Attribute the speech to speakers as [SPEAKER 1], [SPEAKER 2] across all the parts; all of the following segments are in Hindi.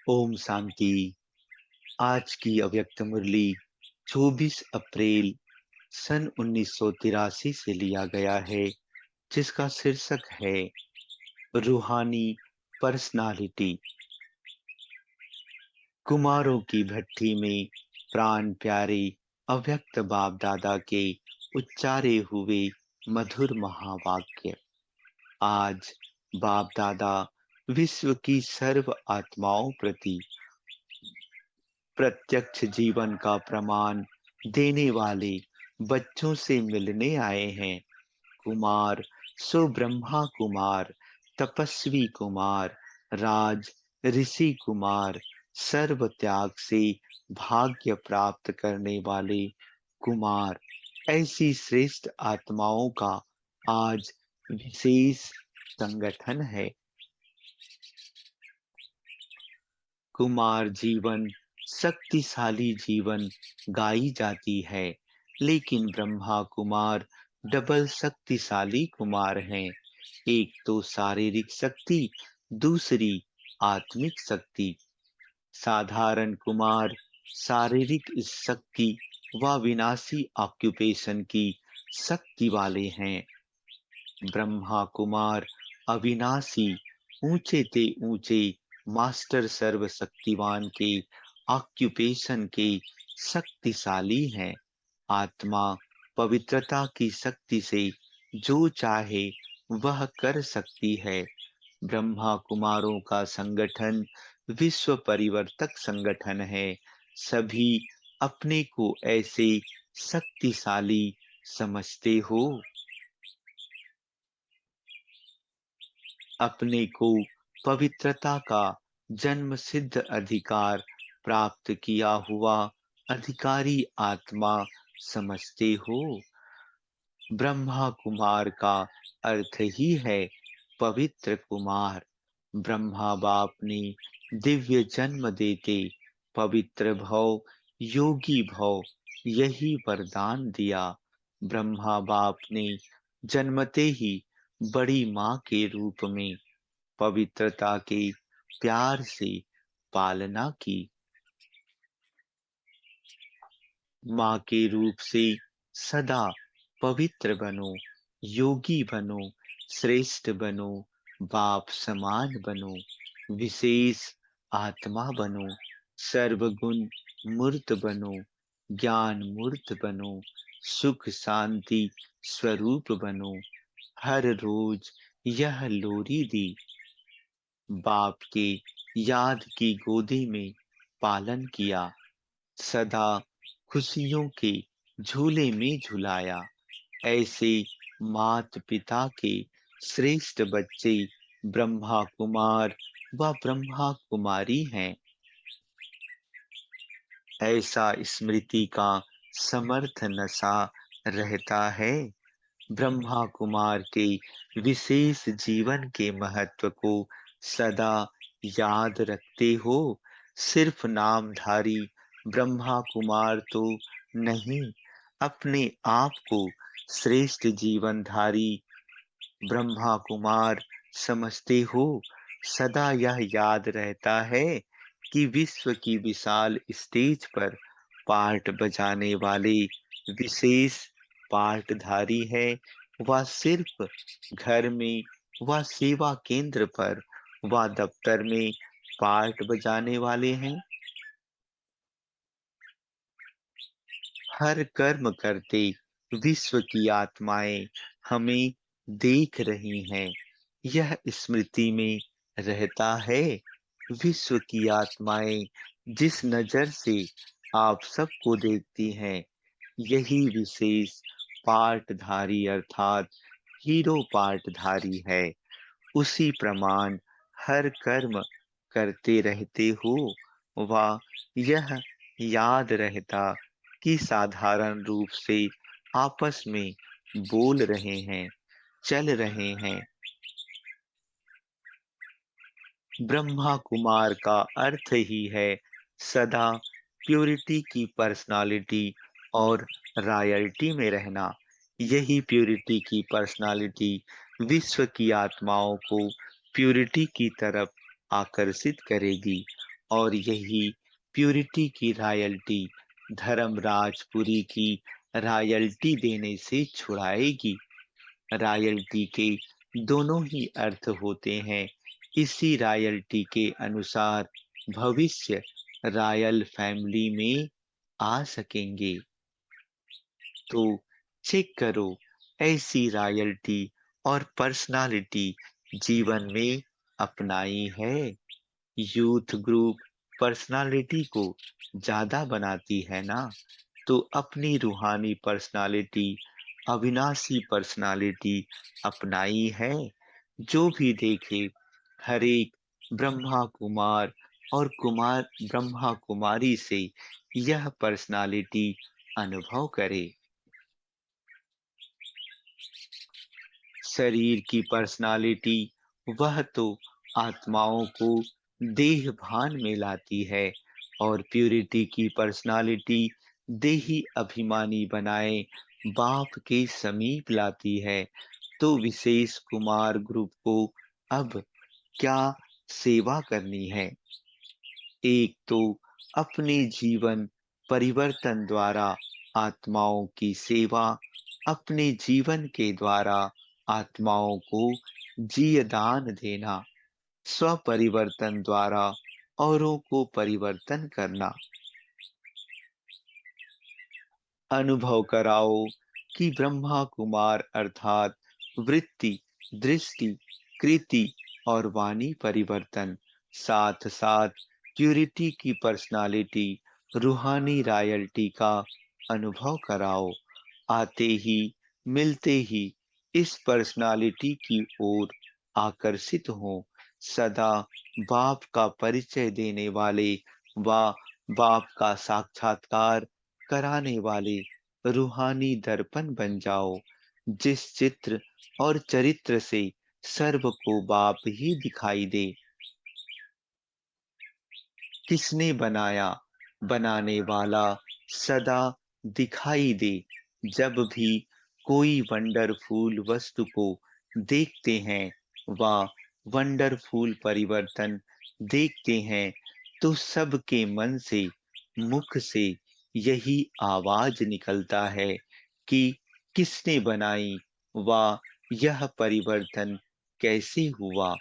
[SPEAKER 1] ओम शांति। आज की अव्यक्त मुरली 24 अप्रैल सन 1983 से लिया गया है, जिसका शीर्षक है रूहानी पर्सनालिटी। कुमारों की भट्ठी में प्राण प्यारे अव्यक्त बाप दादा के उच्चारे हुए मधुर महावाक्य। आज बाप दादा विश्व की सर्व आत्माओं प्रति प्रत्यक्ष जीवन का प्रमाण देने वाले बच्चों से मिलने आए हैं। कुमार, सो ब्रह्मा कुमार, तपस्वी कुमार, राज ऋषि कुमार, सर्व त्याग से भाग्य प्राप्त करने वाले कुमार, ऐसी श्रेष्ठ आत्माओं का आज विशेष संगठन है। कुमार जीवन शक्तिशाली जीवन गाई जाती है, लेकिन ब्रह्मा कुमार डबल शक्तिशाली कुमार हैं। एक तो शारीरिक शक्ति, दूसरी आत्मिक शक्ति। साधारण कुमार शारीरिक शक्ति व विनाशी ऑक्यूपेशन की शक्ति वाले हैं। ब्रह्मा कुमार अविनाशी, ऊंचे ते ऊंचे मास्टर सर्वशक्तिवान के ऑक्यूपेशन के शक्तिशाली हैं। आत्मा पवित्रता की शक्ति से जो चाहे वह कर सकती है। ब्रह्मा कुमारों का संगठन विश्व परिवर्तक संगठन है। सभी अपने को ऐसे शक्तिशाली समझते हो। अपने को पवित्रता का जन्म सिद्ध अधिकार प्राप्त किया हुआ अधिकारी आत्मा समझते हो। ब्रह्मा कुमार का अर्थ ही है पवित्र कुमार। ब्रह्मा बाप ने दिव्य जन्म देते पवित्र भव, योगी भव, यही वरदान दिया। ब्रह्मा बाप ने जन्मते ही बड़ी माँ के रूप में पवित्रता के प्यार से पालना की। माँ के रूप से सदा पवित्र बनो, योगी बनो, श्रेष्ठ बनो, बाप समान बनो, विशेष आत्मा बनो, सर्वगुण मूर्त बनो, ज्ञान मूर्त बनो, सुख शांति स्वरूप बनो। हर रोज यह लोरी दी, बाप के याद की गोदी में पालन किया, सदा खुशियों के झूले में झुलाया। ऐसे मात पिता के श्रेष्ठ बच्चे ब्रह्मा कुमार व ब्रह्मा कुमारी हैं। ऐसा स्मृति का समर्थ नशा रहता है। ब्रह्मा कुमार के विशेष जीवन के महत्व को सदा याद रखते हो। सिर्फ नामधारी ब्रह्मा कुमार तो नहीं, अपने आप को श्रेष्ठ जीवनधारी ब्रह्मा कुमार समझते हो। सदा यह याद रहता है कि विश्व की विशाल स्टेज पर पार्ट बजाने वाले विशेष पार्टधारी है। वह सिर्फ घर में व सेवा केंद्र पर व दफ्तर में पार्ट बजाने वाले हैं। हर कर्म करते विश्व की आत्माएं हमें देख रही हैं, यह स्मृति में रहता है। विश्व की आत्माएं जिस नजर से आप सबको देखती हैं, यही विशेष पार्टधारी अर्थात हीरो पार्टधारी है। उसी प्रमाण हर कर्म करते रहते हो व यह याद रहता कि साधारण रूप से आपस में बोल रहे हैं, चल रहे हैं। ब्रह्मा कुमार का अर्थ ही है सदा प्योरिटी की पर्सनालिटी और रॉयल्टी में रहना। यही प्योरिटी की पर्सनालिटी विश्व की आत्माओं को प्योरिटी की तरफ आकर्षित करेगी और यही प्यूरिटी की रॉयल्टी धर्मराजपुरी की रॉयल्टी देने से छुड़ाएगी। रॉयल्टी के दोनों ही अर्थ होते हैं। इसी रॉयल्टी के अनुसार भविष्य रॉयल फैमिली में आ सकेंगे। तो चेक करो, ऐसी रॉयल्टी और पर्सनालिटी जीवन में अपनाई है। यूथ ग्रुप पर्सनालिटी को ज्यादा बनाती है ना, तो अपनी रूहानी पर्सनालिटी, अविनाशी पर्सनालिटी अपनाई है। जो भी देखे, हर एक ब्रह्मा कुमार और कुमार ब्रह्मा कुमारी से यह पर्सनालिटी अनुभव करे। शरीर की पर्सनालिटी वह तो आत्माओं को देह भान में लाती है, और प्यूरिटी की पर्सनालिटी देही अभिमानी बनाए बाप के समीप लाती है। तो विशेष कुमार ग्रुप को अब क्या सेवा करनी है? एक तो अपने जीवन परिवर्तन द्वारा आत्माओं की सेवा, अपने जीवन के द्वारा आत्माओं को जीवदान देना, स्व परिवर्तन द्वारा औरों को परिवर्तन करना। अनुभव कराओ कि ब्रह्मा कुमार अर्थात वृत्ति, दृष्टि, कृति और वाणी परिवर्तन, साथ साथ प्यूरिटी की पर्सनालिटी, रूहानी रॉयल्टी का अनुभव कराओ। आते ही, मिलते ही इस पर्सनालिटी की ओर आकर्षित हो। सदा बाप का परिचय देने वाले व बाप का साक्षात्कार कराने वाले रूहानी दर्पण बन जाओ, जिस चित्र और चरित्र से सर्व को बाप ही दिखाई दे। किसने बनाया, बनाने वाला सदा दिखाई दे। जब भी कोई वंडरफुल वस्तु को देखते हैं व वंडरफुल परिवर्तन देखते हैं, तो सबके मन से, मुख से यही आवाज निकलता है कि किसने बनाई व यह परिवर्तन कैसे हुआ,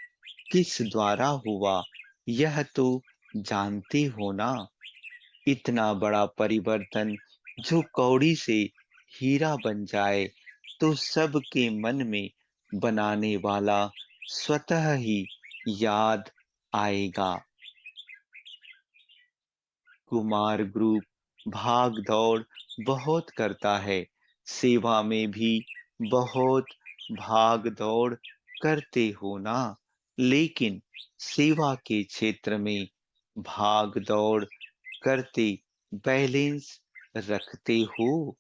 [SPEAKER 1] किस द्वारा हुआ, यह तो जानते हो ना। इतना बड़ा परिवर्तन जो कौड़ी से हीरा बन जाए, तो सबके मन में बनाने वाला स्वतः ही याद आएगा। कुमार ग्रुप भाग दौड़ बहुत करता है, सेवा में भी बहुत भाग दौड़ करते हो ना, लेकिन सेवा के क्षेत्र में भाग दौड़ करते बैलेंस रखते हो।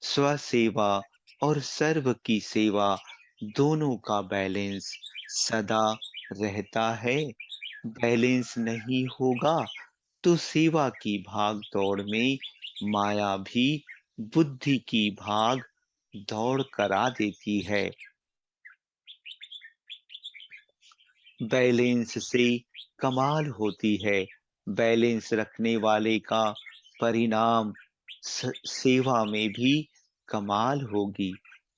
[SPEAKER 1] स्व सेवा और सर्व की सेवा दोनों का बैलेंस सदा रहता है। बैलेंस नहीं होगा तो सेवा की भाग दौड़ में माया भी बुद्धि की भाग दौड़ करा देती है। बैलेंस से कमाल होती है। बैलेंस रखने वाले का परिणाम सेवा में भी कमाल होगी।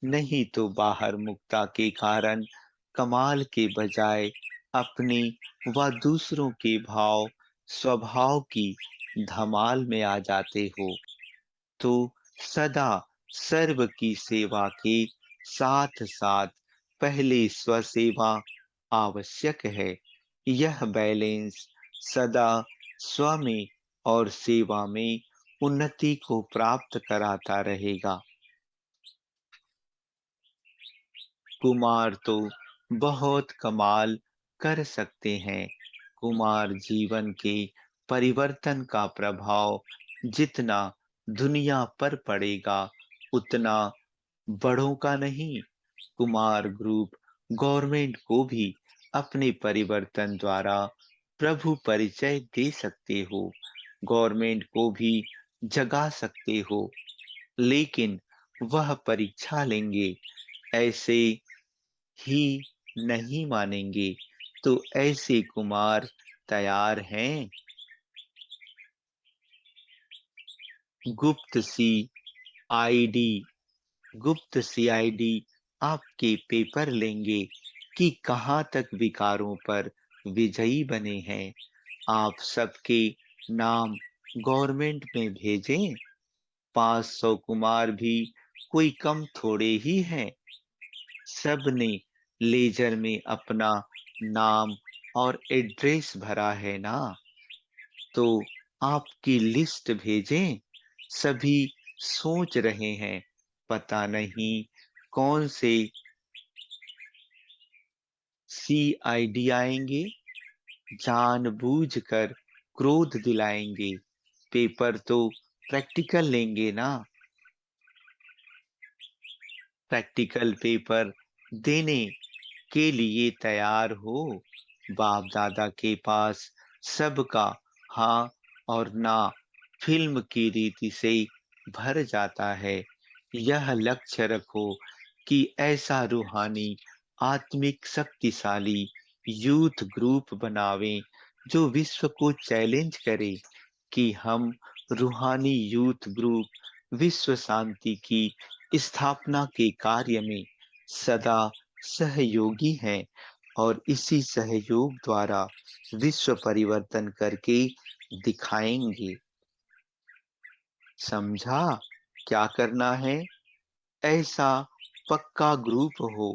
[SPEAKER 1] नहीं तो बाहर मुक्ता के कारण कमाल के बजाय अपनी व दूसरों के भाव स्वभाव की धमाल में आ जाते हो। तो सदा सर्व की सेवा के साथ साथ पहले स्व सेवा आवश्यक है। यह बैलेंस सदा स्व में और सेवा में उन्नति को प्राप्त कराता रहेगा। कुमार तो बहुत कमाल कर सकते हैं। कुमार जीवन के परिवर्तन का प्रभाव जितना दुनिया पर पड़ेगा, उतना बड़ों का नहीं। कुमार ग्रुप गवर्नमेंट को भी अपने परिवर्तन द्वारा प्रभु परिचय दे सकते हो, गवर्नमेंट को भी जगा सकते हो, लेकिन वह परीक्षा लेंगे, ऐसे ही नहीं मानेंगे। तो ऐसे कुमार तैयार हैं। गुप्त सी आईडी गुप्त सीआईडी आपके पेपर लेंगे कि कहाँ तक विकारों पर विजयी बने हैं। आप सबके नाम गवर्नमेंट में भेजें। 500 कुमार भी कोई कम थोड़े ही हैं। सब ने लेजर में अपना नाम और एड्रेस भरा है ना, तो आपकी लिस्ट भेजें। सभी सोच रहे हैं, पता नहीं कौन से सीआईडी आएंगे। जानबूझकर क्रोध दिलाएंगे। पेपर तो प्रैक्टिकल लेंगे ना। प्रैक्टिकल पेपर देने के लिए तैयार हो। बाप दादा के पास सबका हाँ और ना फिल्म की रीति से भर जाता है। यह लक्ष्य रखो कि ऐसा रूहानी आत्मिक शक्तिशाली यूथ ग्रुप बनावें जो विश्व को चैलेंज करे कि हम रूहानी यूथ ग्रुप विश्व शांति की स्थापना के कार्य में सदा सहयोगी हैं और इसी सहयोग द्वारा विश्व परिवर्तन करके दिखाएंगे। समझा क्या करना है? ऐसा पक्का ग्रुप हो।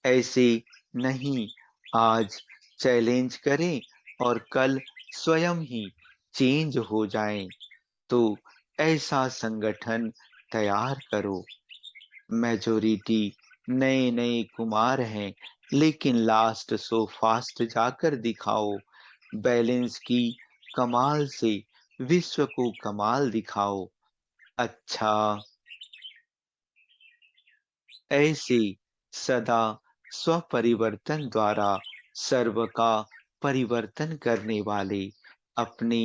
[SPEAKER 1] ऐसे नहीं आज चैलेंज करें और कल स्वयं ही चेंज हो जाएं। तो ऐसा संगठन तैयार करो। मेजोरिटी नए नए कुमार हैं, लेकिन लास्ट सो फास्ट जाकर दिखाओ। बैलेंस की कमाल से विश्व को कमाल दिखाओ। अच्छा, ऐसे सदा स्वपरिवर्तन द्वारा सर्व का परिवर्तन करने वाले अपने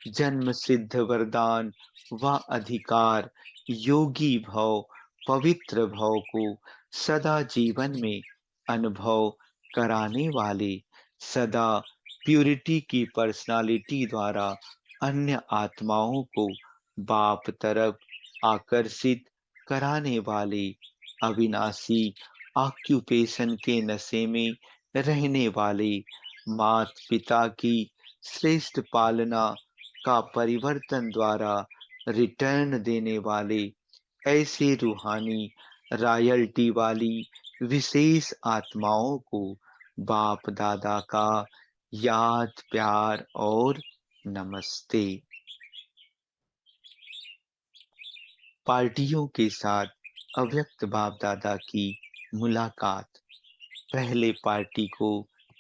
[SPEAKER 1] जन्म सिद्ध वरदान व अधिकार योगी भव पवित्र भव को सदा जीवन में अनुभव कराने वाले सदा प्यूरिटी की पर्सनालिटी द्वारा अन्य आत्माओं को बाप तरफ आकर्षित कराने वाले अविनाशी ऑक्यूपेशन के नशे में रहने वाले मात पिता की श्रेष्ठ पालना का परिवर्तन द्वारा रिटर्न देने वाले ऐसे रूहानी रॉयल्टी वाली विशेष आत्माओं को बाप दादा का याद प्यार और नमस्ते। पार्टियों के साथ अव्यक्त बाप दादा की मुलाकात। पहले पार्टी को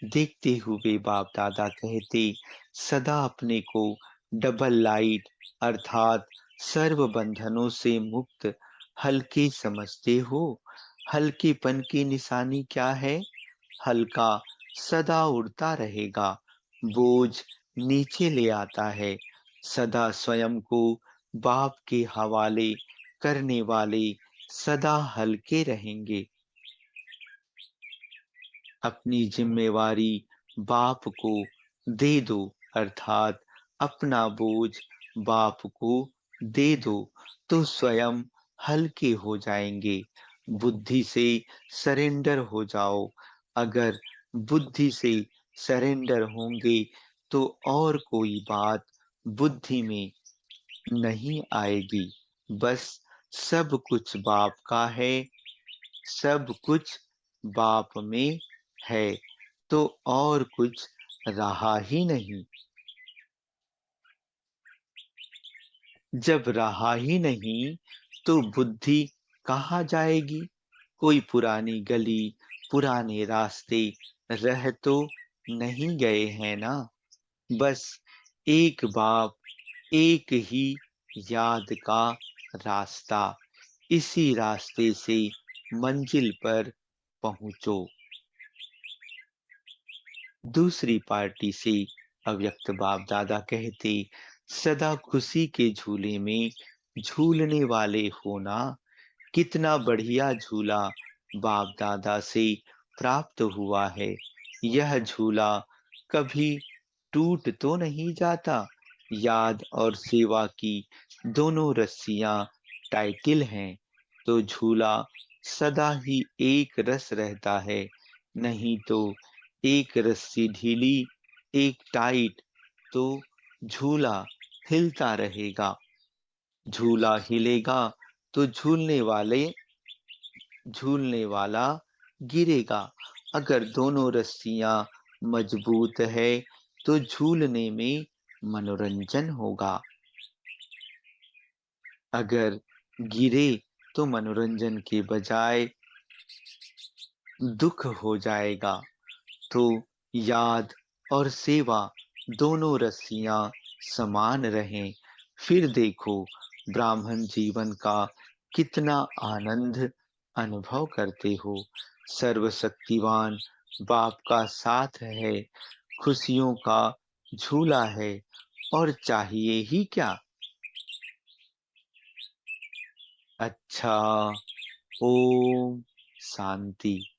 [SPEAKER 1] देखते हुए बाप दादा कहते, सदा अपने को डबल लाइट अर्थात सर्व बंधनों से मुक्त हल्के समझते हो। हल्केपन की निशानी क्या है? हल्का सदा उड़ता रहेगा, बोझ नीचे ले आता है। सदा स्वयं को बाप के हवाले करने वाले सदा हल्के रहेंगे। अपनी जिम्मेवारी बाप को दे दो अर्थात अपना बोझ बाप को दे दो तो स्वयं हल्के हो जाएंगे। बुद्धि से सरेंडर हो जाओ। अगर बुद्धि से सरेंडर होंगे तो और कोई बात बुद्धि में नहीं आएगी। बस सब कुछ बाप का है, सब कुछ बाप में है, तो और कुछ रहा ही नहीं। जब रहा ही नहीं तो बुद्धि कहाँ जाएगी? कोई पुरानी गली पुराने रास्ते रह तो नहीं गए हैं ना। बस एक बाप एक ही याद का रास्ता। इसी रास्ते से मंजिल पर पहुंचो। दूसरी पार्टी से अव्यक्त बाप दादा कहते, सदा खुशी के झूले में झूलने वाले होना। कितना बढ़िया झूला बाप दादा से प्राप्त हुआ है। यह झूला कभी टूट तो नहीं जाता। याद और सेवा की दोनों रस्सियां टाइटिल हैं, तो झूला सदा ही एक रस रहता है, नहीं तो एक रस्सी ढीली, एक टाइट, तो झूला हिलता रहेगा। झूला हिलेगा तो झूलने वाला गिरेगा। अगर दोनों रस्सियां मजबूत है तो झूलने में मनोरंजन होगा। अगर गिरे तो मनोरंजन के बजाय दुख हो जाएगा। तो याद और सेवा दोनों रस्सियां समान रहें। फिर देखो ब्राह्मण जीवन का कितना आनंद अनुभव करते हो। सर्वशक्तिवान बाप का साथ है, खुशियों का झूला है, और चाहिए ही क्या। अच्छा, ओम शांति।